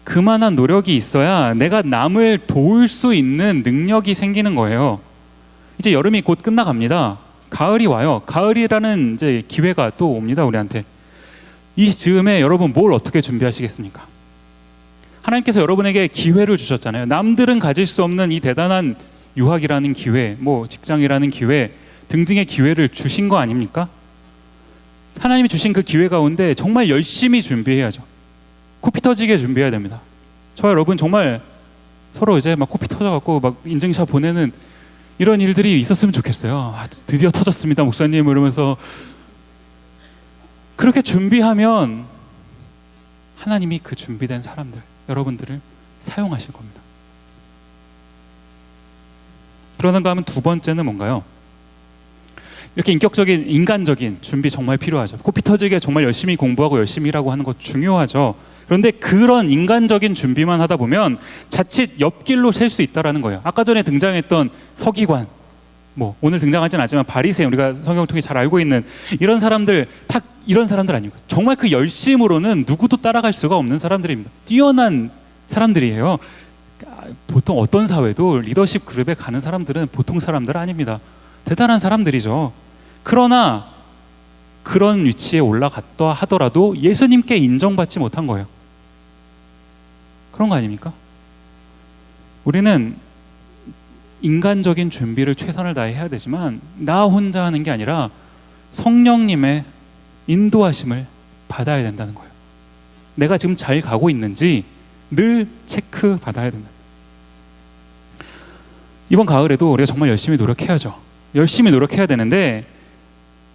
그만한 노력이 있어야 내가 남을 도울 수 있는 능력이 생기는 거예요. 이제 여름이 곧 끝나갑니다. 가을이 와요. 가을이라는 이제 기회가 또 옵니다, 우리한테. 이 즈음에 여러분 뭘 어떻게 준비하시겠습니까? 하나님께서 여러분에게 기회를 주셨잖아요. 남들은 가질 수 없는 이 대단한 유학이라는 기회, 직장이라는 기회 등등의 기회를 주신 거 아닙니까? 하나님이 주신 그 기회 가운데 정말 열심히 준비해야죠. 코피 터지게 준비해야 됩니다. 저와 여러분 정말 서로 이제 막 코피 터져갖고 막 인증샷 보내는 이런 일들이 있었으면 좋겠어요. 드디어 터졌습니다, 목사님 이러면서. 그렇게 준비하면 하나님이 그 준비된 사람들, 여러분들을 사용하실 겁니다. 그러는가 하면 두 번째는 뭔가요? 이렇게 인격적인, 인간적인 준비 정말 필요하죠. 코피 터지게 정말 열심히 공부하고 열심히 일하고 하는 것 중요하죠. 그런데 그런 인간적인 준비만 하다 보면 자칫 옆길로 셀 수 있다는 거예요. 아까 전에 등장했던 서기관, 오늘 등장하진 않지만 바리새인, 우리가 성경을 통해 잘 알고 있는 이런 사람들, 다 이런 사람들 아닙니까? 정말 그 열심으로는 누구도 따라갈 수가 없는 사람들입니다. 뛰어난 사람들이에요. 보통 어떤 사회도 리더십 그룹에 가는 사람들은 보통 사람들 아닙니다. 대단한 사람들이죠. 그러나 그런 위치에 올라갔다 하더라도 예수님께 인정받지 못한 거예요. 그런 거 아닙니까? 우리는 인간적인 준비를 최선을 다해 해야 되지만 나 혼자 하는 게 아니라 성령님의 인도하심을 받아야 된다는 거예요. 내가 지금 잘 가고 있는지 늘 체크 받아야 된다. 이번 가을에도 우리가 정말 열심히 노력해야죠. 열심히 노력해야 되는데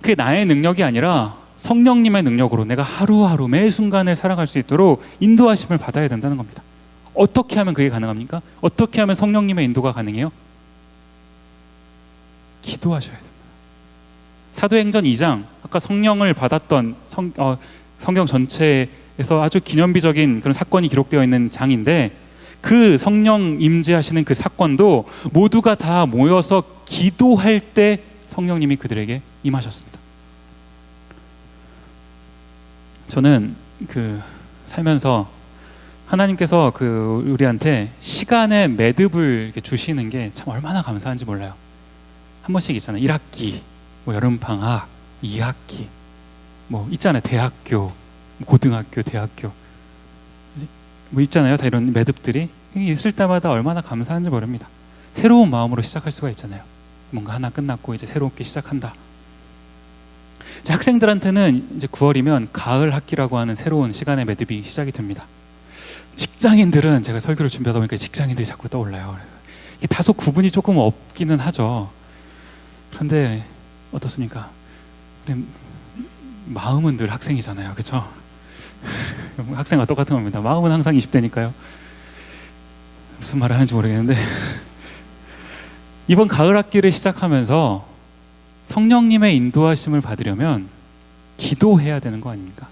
그게 나의 능력이 아니라 성령님의 능력으로 내가 하루하루 매 순간을 살아갈 수 있도록 인도하심을 받아야 된다는 겁니다. 어떻게 하면 그게 가능합니까? 어떻게 하면 성령님의 인도가 가능해요? 기도하셔야 됩니다. 사도행전 2장, 아까 성령을 받았던 성경 전체에서 아주 기념비적인 그런 사건이 기록되어 있는 장인데 그 성령 임재하시는 그 사건도 모두가 다 모여서 기도할 때 성령님이 그들에게 임하셨습니다. 저는 살면서 하나님께서 우리한테 시간의 매듭을 이렇게 주시는 게 참 얼마나 감사한지 몰라요. 한 번씩 있잖아요. 1학기, 여름방학, 2학기, 있잖아요. 대학교, 고등학교, 대학교, 있잖아요. 다 이런 매듭들이 있을 때마다 얼마나 감사한지 모릅니다. 새로운 마음으로 시작할 수가 있잖아요. 뭔가 하나 끝났고 이제 새롭게 시작한다. 이제 학생들한테는 이제 9월이면 가을 학기라고 하는 새로운 시간의 매듭이 시작이 됩니다. 직장인들은, 제가 설교를 준비하다 보니까 직장인들이 자꾸 떠올라요. 이게 다소 구분이 조금 없기는 하죠. 그런데 어떻습니까? 우리 마음은 늘 학생이잖아요. 그렇죠? 학생과 똑같은 겁니다. 마음은 항상 20대니까요. 무슨 말을 하는지 모르겠는데 이번 가을 학기를 시작하면서 성령님의 인도하심을 받으려면 기도해야 되는 거 아닙니까?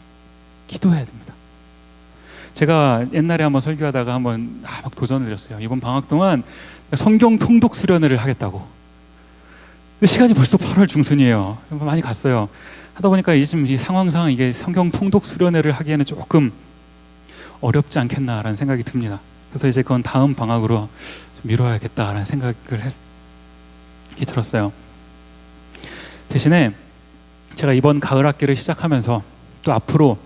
기도해야 됩니다. 제가 옛날에 한번 설교하다가 한번 막 도전을 드렸어요. 이번 방학 동안 성경 통독 수련회를 하겠다고. 시간이 벌써 8월 중순이에요. 많이 갔어요. 하다 보니까 지금 이 상황상 이게 성경 통독 수련회를 하기에는 조금 어렵지 않겠나라는 생각이 듭니다. 그래서 이제 그건 다음 방학으로 좀 미뤄야겠다라는 생각이 들었어요. 대신에 제가 이번 가을 학기를 시작하면서 또 앞으로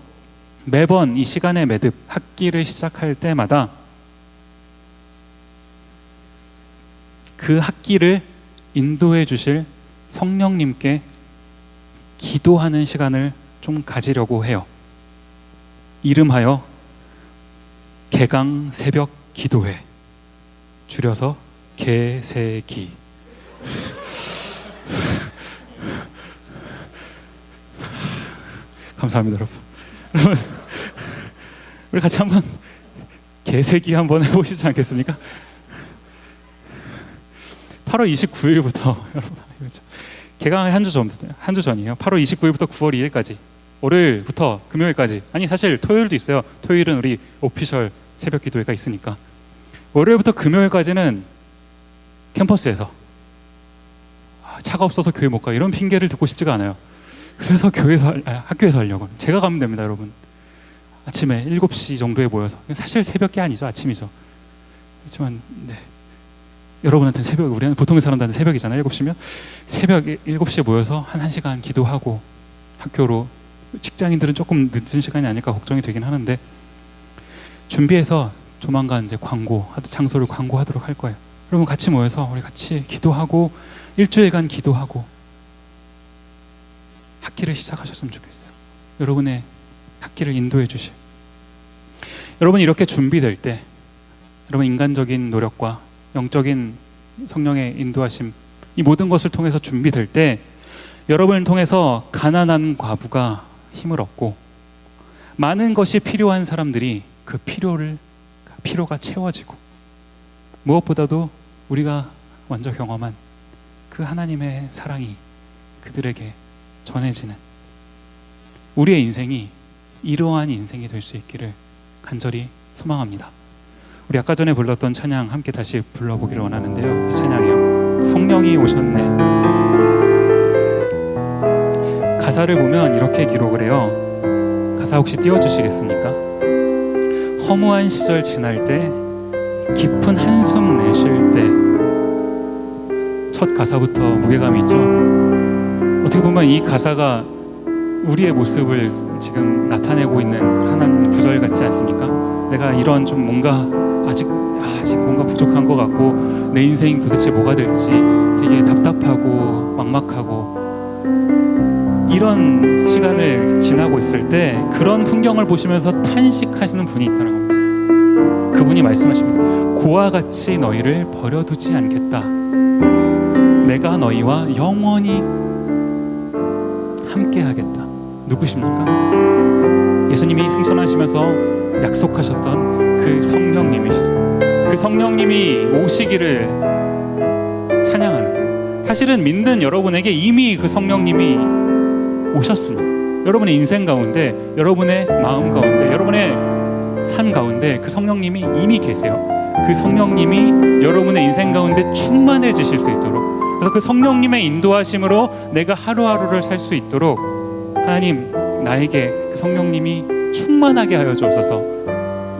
매번 이 시간의 매듭, 학기를 시작할 때마다 그 학기를 인도해 주실 성령님께 기도하는 시간을 좀 가지려고 해요. 이름하여 개강 새벽 기도회, 줄여서 개새기. 감사합니다, 여러분. 우리 같이 한번 개새기 한번 해보시지 않겠습니까? 8월 29일부터 여러분, 개강이 한 주 전이에요. 8월 29일부터 9월 2일까지, 월요일부터 금요일까지. 아니, 사실 토요일도 있어요. 토요일은 우리 오피셜 새벽 기도회가 있으니까. 월요일부터 금요일까지는 캠퍼스에서 차가 없어서 교회 못 가, 이런 핑계를 듣고 싶지가 않아요. 그래서 학교에서 하려고. 제가 가면 됩니다, 여러분. 아침에 7시 정도에 모여서. 사실 새벽이 아니죠, 아침이죠. 그렇지만 여러분한테는 새벽, 우리는 보통의 사람들한테 새벽이잖아요. 7시면 새벽 7시에 모여서 한 1시간 기도하고 학교로. 직장인들은 조금 늦은 시간이 아닐까 걱정이 되긴 하는데, 준비해서 조만간 이제 장소를 광고하도록 할 거예요. 여러분 같이 모여서 우리 같이 기도하고 일주일간 기도하고 학기를 시작하셨으면 좋겠어요. 여러분의 학기를 인도해 주실. 여러분이 이렇게 준비될 때, 여러분 인간적인 노력과 영적인 성령의 인도하심, 이 모든 것을 통해서 준비될 때 여러분을 통해서 가난한 과부가 힘을 얻고 많은 것이 필요한 사람들이 그 필요가 채워지고, 무엇보다도 우리가 먼저 경험한 그 하나님의 사랑이 그들에게 전해지는, 우리의 인생이 이러한 인생이 될 수 있기를 간절히 소망합니다. 우리 아까 전에 불렀던 찬양 함께 다시 불러보기를 원하는데요. 이 찬양이요, 성령이 오셨네. 가사를 보면 이렇게 기록을 해요. 가사 혹시 띄워주시겠습니까? 허무한 시절 지날 때, 깊은 한숨 내쉴 때. 첫 가사부터 무게감이 있죠. 어떻게 보면 이 가사가 우리의 모습을 지금 나타내고 있는 하나의 구절 같지 않습니까? 내가 이런 좀 뭔가 아직 뭔가 부족한 것 같고, 내 인생이 도대체 뭐가 될지 되게 답답하고 막막하고, 이런 시간을 지나고 있을 때 그런 풍경을 보시면서 탄식하시는 분이 있다는 겁니다. 그분이 말씀하십니다. 고와 같이 너희를 버려두지 않겠다. 내가 너희와 영원히 함께 하겠다. 누구십니까? 예수님이 승천하시면서 약속하셨던 그 성령님이시죠. 그 성령님이 오시기를 찬양하는 거예요. 사실은 믿는 여러분에게 이미 그 성령님이 오셨습니다. 여러분의 인생 가운데, 여러분의 마음 가운데, 여러분의 삶 가운데 그 성령님이 이미 계세요. 그 성령님이 여러분의 인생 가운데 충만해지실 수 있도록, 그래서 그 성령님의 인도하심으로 내가 하루하루를 살 수 있도록 하나님 나에게 그 성령님이 충만하게 하여 주옵소서.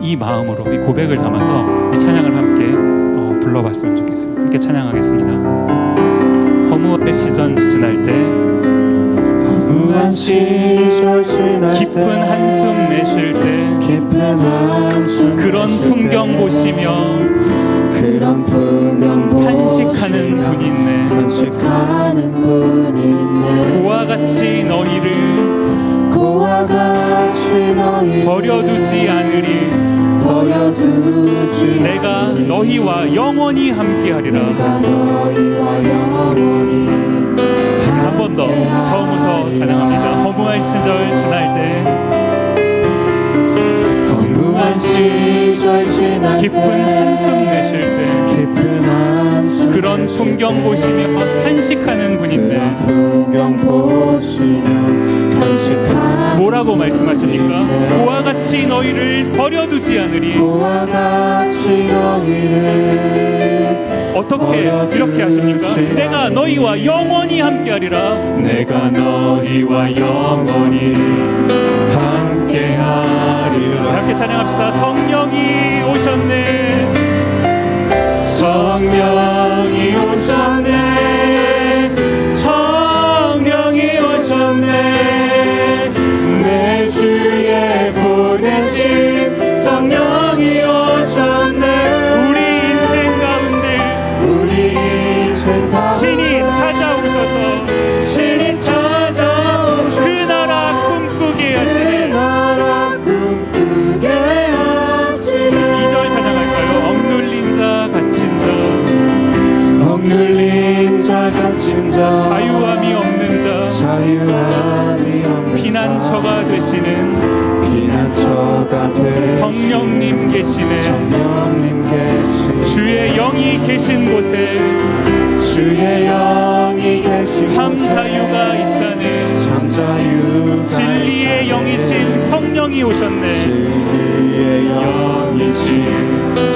이 마음으로 이 고백을 담아서 이 찬양을 함께 불러봤으면 좋겠습니다. 함께 찬양하겠습니다. 허무할 시절 지날 때, 허무한 시절 지날 때, 깊은 한숨 내쉴 때, 깊은 한숨 그런 내쉴 풍경 때, 보시며 그런 풍경 탄식하는 보시며 분 있네. 탄식하는 분 있네. 고와 같이 너희를 고와 같이 너희를 버려두지 않으리. 버려두지 내가 않으리. 너희와 영원히 함께하리라. 내가 너희와 영원히 한 번 더 처음부터 찬양합니다. 허무할 시절 지날 때, 허무한 시절 지날 때, 깊은 한숨 내쉴 때, 깊은 한숨 그런 내쉴 풍경 때, 보시며 탄식하는 분 있네. 그런 풍경 보시며 탄식하는 뭐라고 분 말씀하십니까? 있네. 고와 같이 너희를 버려두지 않으리. 고와 같이 너희를 어떻게 이렇게 하십니까? 버려두지 내가 않으리. 너희와 영원히 함께하리라. 내가 너희와 영원히 함께하리라. 함께 찬양합시다. 성령이 오셨네. 성령이 오셨네. 성령이 오셨네. 내 주에 보내신 성령이 오셨네. 우리 인생 가운데 우리 인생 가운데 신이 찾아오셔서 신이 찾아오셔서 그 나라 꿈꾸게 그 하시네. 나라 꿈꾸게 하시네. 2절 찬양할까요? 억눌린 자 갇힌 자, 억눌린 자 갇힌 자 자유함이 없는 자, 자유함이 없는 피난처가 되시는 피난처가 되신 성령님 계시네. 성령님 계신 주의 영이 계신 곳에 주의 영이 계신 참 곳에 자유가 있다네. 참 자유가 진리의 영이신 성령이 오셨네. 진리의 영이신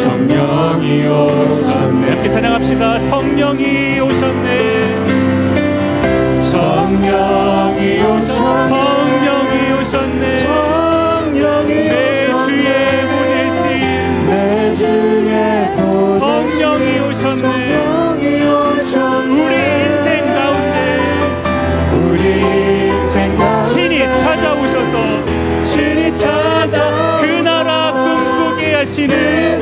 성령이 오셨네. 함께 찬양합시다. 성령이 오셨네. 성령이 오셨네. 성령이 오셨네. 성령이 내 주에 보내신 내 주에 보내신 성령이 오셨네. 성령이 오셨네. 우리 인생 가운데 우리 인생 가운데 신이 찾아오셔서 신이 찾아 그 나라 꿈꾸게 하시는 그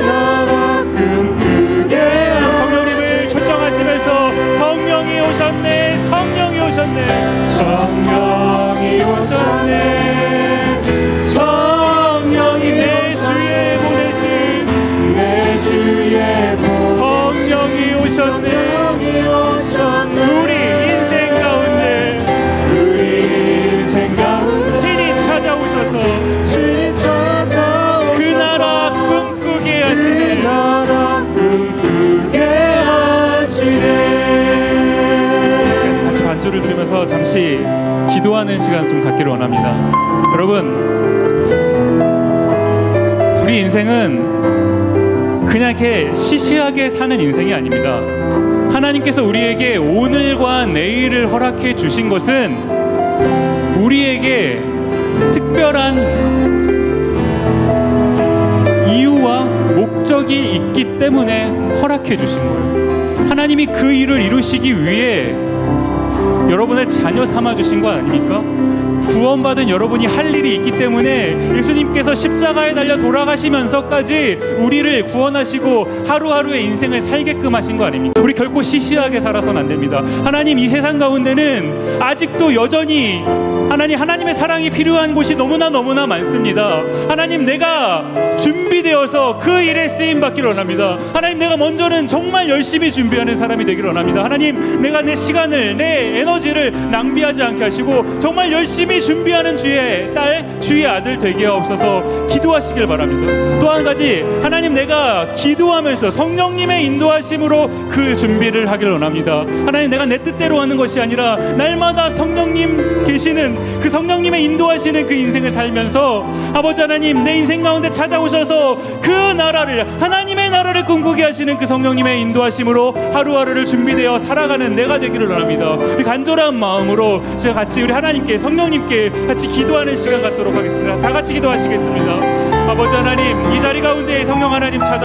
나라 꿈꾸게 하시는 성령님을 초청하시면서 성령이 오셨네. 성령이 오셨네. 성령이 오셨네. 성령이 내 주에 보내신 내 주에 보내신 성령이 오셨네. 성령이 오셨네. 우리 인생 가운데 우리 인생 가운데 신이 찾아오셔서 신이 찾아오셔서 그 나라 꿈꾸게 그 하시네. 나라 꿈꾸게 하시네. 같이 반주를 들으면서 잠시 기도하는 시간 좀 갖기를 원합니다. 여러분, 우리 인생은 그냥 이렇게 시시하게 사는 인생이 아닙니다. 하나님께서 우리에게 오늘과 내일을 허락해 주신 것은 우리에게 특별한 이유와 목적이 있기 때문에 허락해 주신 거예요. 하나님이 그 일을 이루시기 위해 여러분을 자녀 삼아 주신 거 아닙니까? 구원받은 여러분이 할 일이 있기 때문에 예수님께서 십자가에 달려 돌아가시면서까지 우리를 구원하시고 하루하루의 인생을 살게끔 하신 거 아닙니까? 우리 결코 시시하게 살아서는 안 됩니다. 하나님, 이 세상 가운데는 아직도 여전히 하나님의 사랑이 필요한 곳이 너무나 많습니다. 하나님, 내가 준비되어서 그 일에 쓰임 받기를 원합니다. 하나님, 내가 먼저는 정말 열심히 준비하는 사람이 되기를 원합니다. 하나님, 내가 내 시간을, 내 에너지를 낭비하지 않게 하시고 정말 열심히 준비하는 주의 딸, 주의 아들 되게 하옵소서. 기도하시길 바랍니다. 또 한 가지, 하나님, 내가 기도하면서 성령님의 인도하심으로 그 준비를 하길 원합니다. 하나님, 내가 내 뜻대로 하는 것이 아니라 날마다 성령님 계시는 그 성령님의 인도하시는 그 인생을 살면서 아버지 하나님, 내 인생 가운데 찾아오셔서 그 나라를, 하나님의 나라를 꿈꾸게 하시는 그 성령님의 인도하심으로 하루하루를 준비되어 살아가는 내가 되기를 원합니다. 우리 간절한 마음으로 제가 같이 우리 하나님께, 성령님께 같이 기도하는 시간 갖도록 하겠습니다. 다 같이 기도하시겠습니다. 아버지 하나님, 이 자리 가운데 성령 하나님 찾아